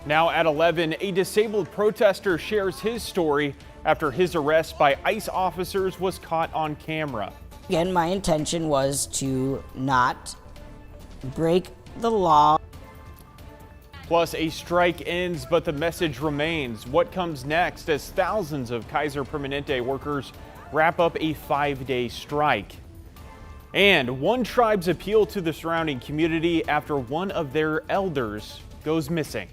Now at 11, a disabled protester shares his story after his arrest by ICE officers was caught on camera. Again, my intention was to not break the law. Plus, a strike ends, but the message remains. What comes next as thousands of Kaiser Permanente workers wrap up a 5-day strike? And one tribe's appeal to the surrounding community after one of their elders goes missing.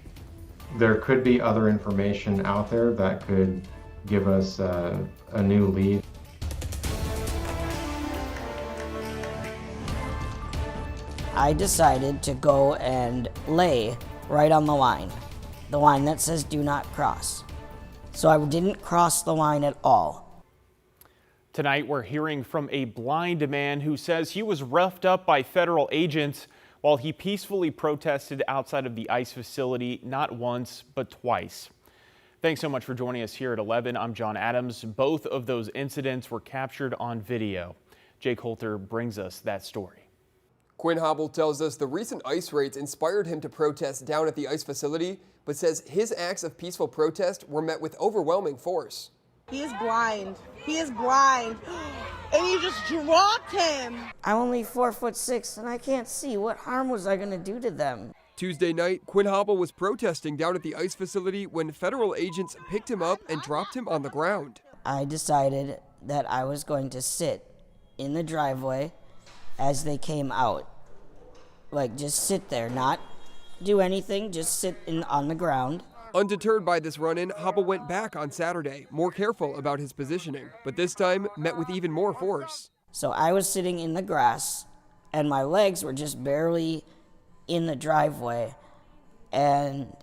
There could be other information out there that could give us a new lead. I decided to go and lay right on the line that says do not cross. So I didn't cross the line at all. Tonight, we're hearing from a blind man who says he was roughed up by federal agents while he peacefully protested outside of the ICE facility not once, but twice. Thanks so much for joining us here at 11. I'm John Adams. Both of those incidents were captured on video. Jake Holter brings us that story. Quinn Hobble tells us the recent ICE raids inspired him to protest down at the ICE facility, but says his acts of peaceful protest were met with overwhelming force. He is blind. He is blind. And you just dropped him. I'm only 4'6" and I can't see. What harm was I going to do to them? Tuesday night, Quinn Hobble was protesting down at the ICE facility when federal agents picked him up and dropped him on the ground. I decided that I was going to sit in the driveway as they came out. Like, just sit there, not do anything, just sit on the ground. Undeterred by this run-in, Hobble went back on Saturday, more careful about his positioning, but this time met with even more force. So I was sitting in the grass, and my legs were just barely in the driveway, and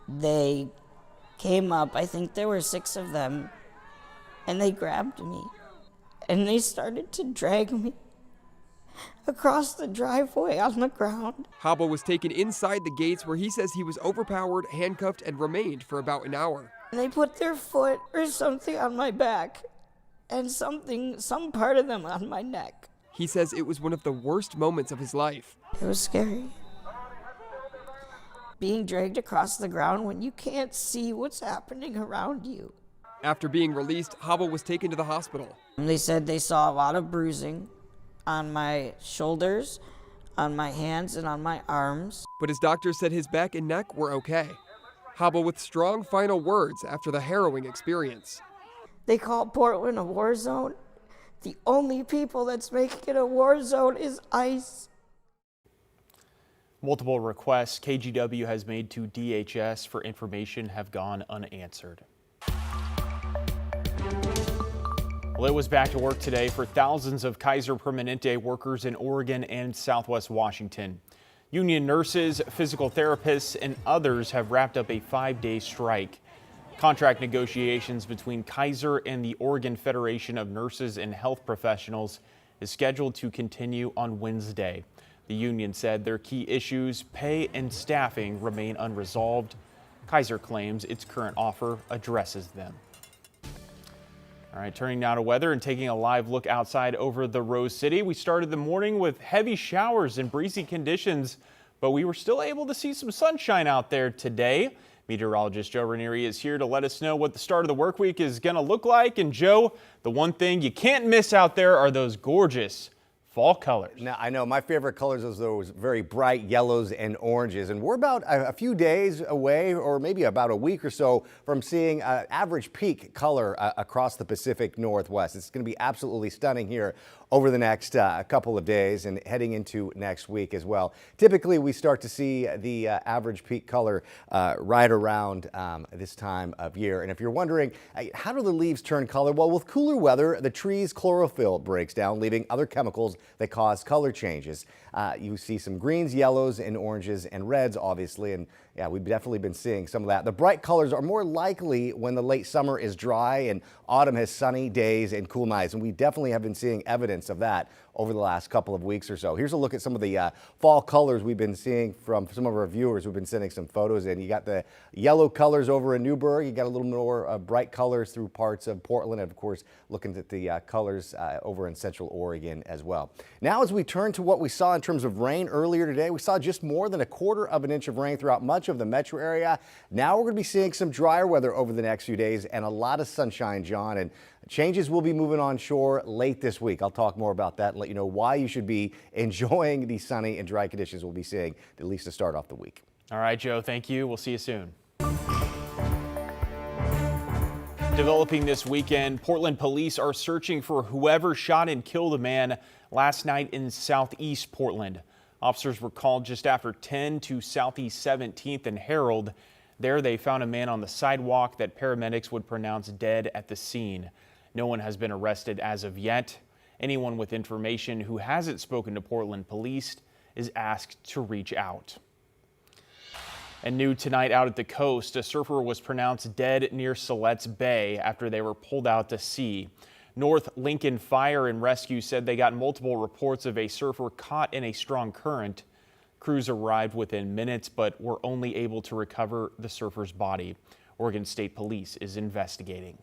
they came up, I think there were 6 of them, and they grabbed me. And they started to drag me across the driveway on the ground. Hobble was taken inside the gates where he says he was overpowered, handcuffed, and remained for about an hour. They put their foot or something on my back and some part of them on my neck. He says it was one of the worst moments of his life. It was scary. Being dragged across the ground when you can't see what's happening around you. After being released, Hobble was taken to the hospital. They said they saw a lot of bruising on my shoulders, on my hands, and on my arms. But his doctor said his back and neck were okay. Hobble with strong final words after the harrowing experience. They call Portland a war zone. The only people that's making it a war zone is ICE. Multiple requests KGW has made to DHS for information have gone unanswered. Well, it was back to work today for thousands of Kaiser Permanente workers in Oregon and Southwest Washington. Union nurses, physical therapists, and others have wrapped up a 5-day strike. Contract negotiations between Kaiser and the Oregon Federation of Nurses and Health Professionals is scheduled to continue on Wednesday. The union said their key issues, pay and staffing, remain unresolved. Kaiser claims its current offer addresses them. All right, turning now to weather and taking a live look outside over the Rose City. We started the morning with heavy showers and breezy conditions, but we were still able to see some sunshine out there today. Meteorologist Joe Ranieri is here to let us know what the start of the work week is going to look like. And Joe, the one thing you can't miss out there are those gorgeous fall colors. Now, I know my favorite colors are those very bright yellows and oranges, and we're about a few days away, or maybe about a week or so, from seeing average peak color across the Pacific Northwest. It's going to be absolutely stunning here over the next couple of days and heading into next week as well. Typically, we start to see the average peak color right around this time of year. And if you're wondering, how do the leaves turn color? Well, with cooler weather, the tree's chlorophyll breaks down, leaving other chemicals that cause color changes. You see some greens, yellows, and oranges and reds, obviously, and yeah, we've definitely been seeing some of that. The bright colors are more likely when the late summer is dry and autumn has sunny days and cool nights, and we definitely have been seeing evidence of that over the last couple of weeks or so. Here's a look at some of the fall colors we've been seeing from some of our viewers who've been sending some photos in. You got the yellow colors over in Newburgh. You got a little more bright colors through parts of Portland, and of course looking at the colors over in Central Oregon as well. Now as we turn to what we saw in terms of rain earlier today, we saw just more than 1/4 of an inch of rain throughout much of the metro area. Now we're going to be seeing some drier weather over the next few days and a lot of sunshine, John, and changes will be moving on shore late this week. I'll talk more about that and let you know why you should be enjoying the sunny and dry conditions we'll be seeing, at least to start off the week. All right, Joe, thank you. We'll see you soon. Developing this weekend, Portland police are searching for whoever shot and killed a man last night in southeast Portland. Officers were called just after 10 to Southeast 17th and Herald. There they found a man on the sidewalk that paramedics would pronounce dead at the scene. No one has been arrested as of yet. Anyone with information who hasn't spoken to Portland police is asked to reach out. And new tonight out at the coast, a surfer was pronounced dead near Siletz Bay after they were pulled out to sea. North Lincoln Fire and Rescue said they got multiple reports of a surfer caught in a strong current. Crews arrived within minutes, but were only able to recover the surfer's body. Oregon State Police is investigating.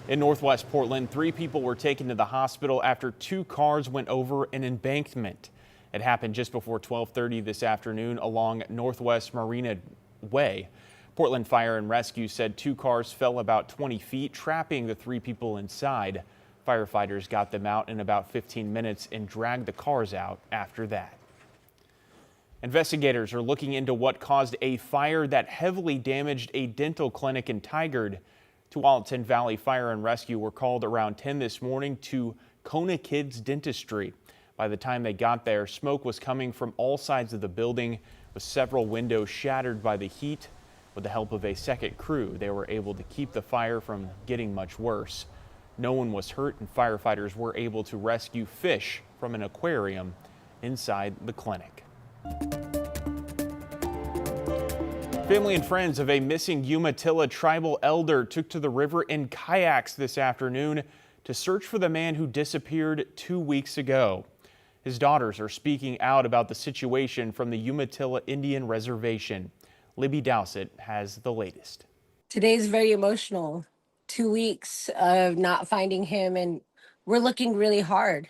In Northwest Portland, 3 people were taken to the hospital after 2 cars went over an embankment. It happened just before 12:30 this afternoon along Northwest Marina Way. Portland Fire and Rescue said 2 cars fell about 20 feet, trapping the 3 people inside. Firefighters got them out in about 15 minutes and dragged the cars out after that. Investigators are looking into what caused a fire that heavily damaged a dental clinic in Tigard. Tualatin Valley Fire and Rescue were called around 10 this morning to Kona Kids Dentistry. By the time they got there, smoke was coming from all sides of the building, with several windows shattered by the heat. With the help of a second crew, they were able to keep the fire from getting much worse. No one was hurt, and firefighters were able to rescue fish from an aquarium inside the clinic. Family and friends of a missing Umatilla tribal elder took to the river in kayaks this afternoon to search for the man who disappeared 2 weeks ago. His daughters are speaking out about the situation from the Umatilla Indian Reservation. Libby Dowsett has the latest. Today's very emotional. 2 weeks of not finding him, and we're looking really hard.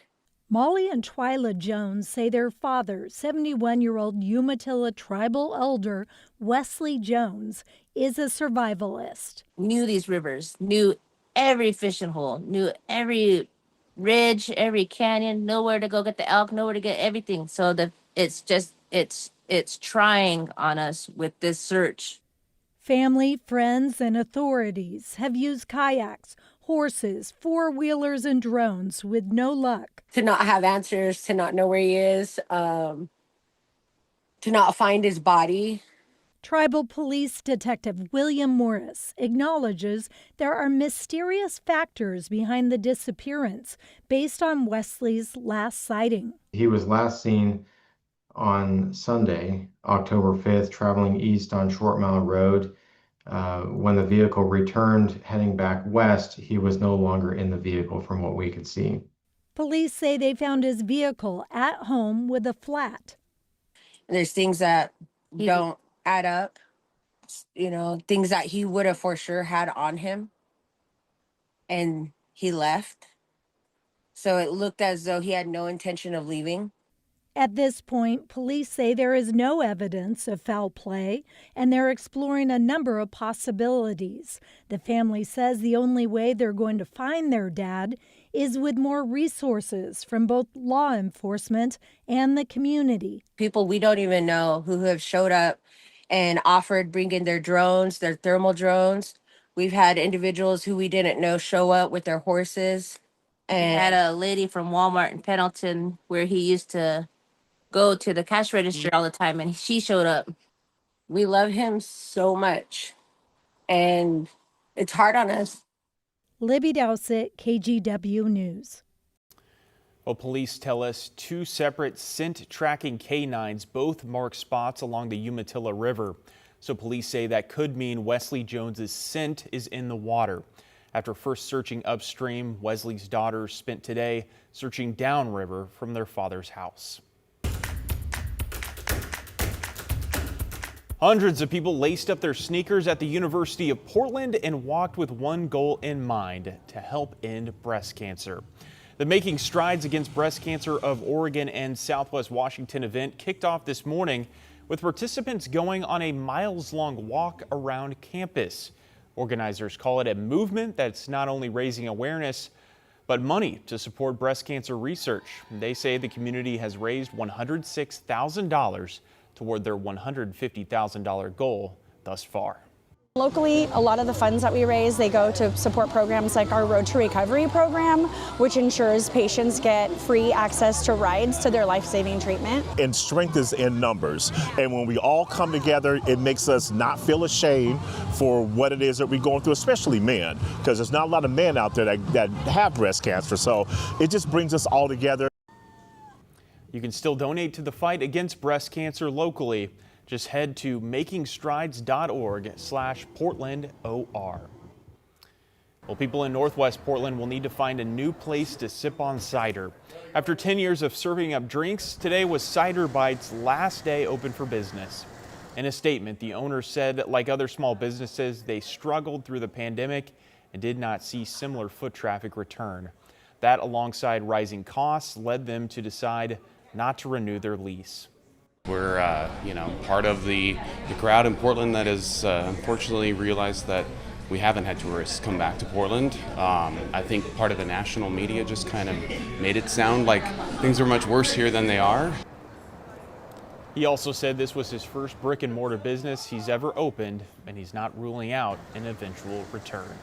Molly and Twyla Jones say their father, 71-year-old Umatilla tribal elder Wesley Jones, is a survivalist. Knew these rivers, knew every fishing hole, knew every ridge, every canyon, know where to go get the elk, know where to get everything. So it's trying on us with this search. Family, friends, and authorities have used kayaks, horses, 4-wheelers, and drones with no luck. To not have answers, to not know where he is, to not find his body. Tribal Police Detective William Morris acknowledges there are mysterious factors behind the disappearance based on Wesley's last sighting. He was last seen on Sunday, October 5th, traveling east on Short Mile Road. When the vehicle returned heading back west, he was no longer in the vehicle from what we could see. Police say they found his vehicle at home with a flat. There's things that don't add up, things that he would have for sure had on him, and he left. So it looked as though he had no intention of leaving. At this point, police say there is no evidence of foul play, and they're exploring a number of possibilities. The family says the only way they're going to find their dad is with more resources from both law enforcement and the community. People we don't even know who have showed up and offered bringing their drones, their thermal drones. We've had individuals who we didn't know show up with their horses. And we had a lady from Walmart in Pendleton where he used to go to the cash register all the time, and she showed up. We love him so much, and it's hard on us. Libby Dowsett, KGW News. Well, police tell us 2 separate scent tracking canines both mark spots along the Umatilla River. So police say that could mean Wesley Jones's scent is in the water. After first searching upstream, Wesley's daughters spent today searching downriver from their father's house. Hundreds of people laced up their sneakers at the University of Portland and walked with one goal in mind: to help end breast cancer. The Making Strides Against Breast Cancer of Oregon and Southwest Washington event kicked off this morning with participants going on a miles-long walk around campus. Organizers call it a movement that's not only raising awareness, but money to support breast cancer research. They say the community has raised $106,000 toward their $150,000 goal thus far. Locally, a lot of the funds that we raise, they go to support programs like our Road to Recovery program, which ensures patients get free access to rides to their life-saving treatment. And strength is in numbers. And when we all come together, it makes us not feel ashamed for what it is that we're going through, especially men, because there's not a lot of men out there that have breast cancer. So it just brings us all together. You can still donate to the fight against breast cancer locally. Just head to makingstrides.org/PortlandOR. Well, people in Northwest Portland will need to find a new place to sip on cider. After 10 years of serving up drinks, today was Cider Bite's last day open for business. In a statement, the owner said, like other small businesses, they struggled through the pandemic and did not see similar foot traffic return. That, alongside rising costs, led them to decide not to renew their lease. We're, part of the crowd in Portland that has unfortunately realized that we haven't had tourists come back to Portland. I think part of the national media just kind of made it sound like things are much worse here than they are. He also said this was his first brick and mortar business he's ever opened, and he's not ruling out an eventual return.